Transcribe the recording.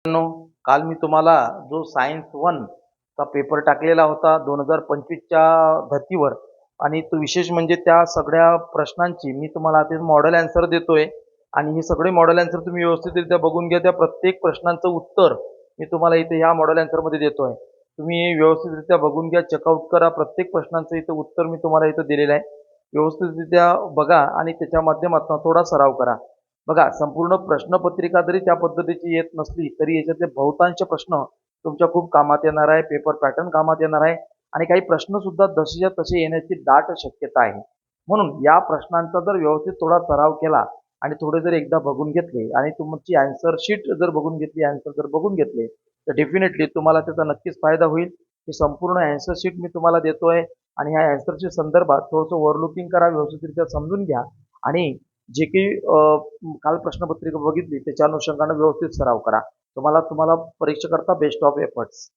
मित्रांनो, काल मी तुम्हाला जो सायन्स 1 चा पेपर टाकलेला होता 2025च्या धर्तीवर आणि तो विशेष म्हणजे त्या सगळ्या प्रश्नांची मी तुम्हाला ते मॉडेल आन्सर देतोय आणि हे सगळे मॉडेल आन्सर तुम्ही व्यवस्थितरित्या बघून घ्या. त्या प्रत्येक प्रश्नांचं उत्तर मी तुम्हाला इथे ह्या मॉडेल आन्सरमध्ये देतोय. तुम्ही व्यवस्थितरित्या बघून घ्या, चेकआउट करा. प्रत्येक प्रश्नांचं इथं उत्तर मी तुम्हाला इथं दिलेलं आहे. व्यवस्थितरित्या बघा आणि त्याच्या माध्यमातून थोडा सराव करा. बघा, संपूर्ण प्रश्नपत्रिका जरी त्या पद्धतीची येत नसली तरी याच्यातले बहुतांश प्रश्न तुमच्या खूप कामात येणार आहे. पेपर पॅटर्न कामात येणार आहे आणि काही प्रश्न सुद्धा जसेच्या तसे येण्याची दाट शक्यता आहे. म्हणून या प्रश्नांचा जर व्यवस्थित थोडा सराव केला आणि थोडे जर एकदा बघून घेतले आणि तुमची आन्सर शीट जर बघून घेतली, आन्सर जर बघून घेतले, तर डेफिनेटली तुम्हाला त्याचा नक्कीच फायदा होईल. ही संपूर्ण आन्सर शीट मी तुम्हाला देतोय आणि ह्या आन्सरच्या संदर्भात थोडंसं ओव्हरलुकिंग करा, व्यवस्थितरित्या समजून घ्या आणि जे काही काल प्रश्नपत्रिका बघितली त्याच्या अनुषंगाने व्यवस्थित सराव करा. तुम्हाला परीक्षेकरता बेस्ट ऑफ एफर्ट्स.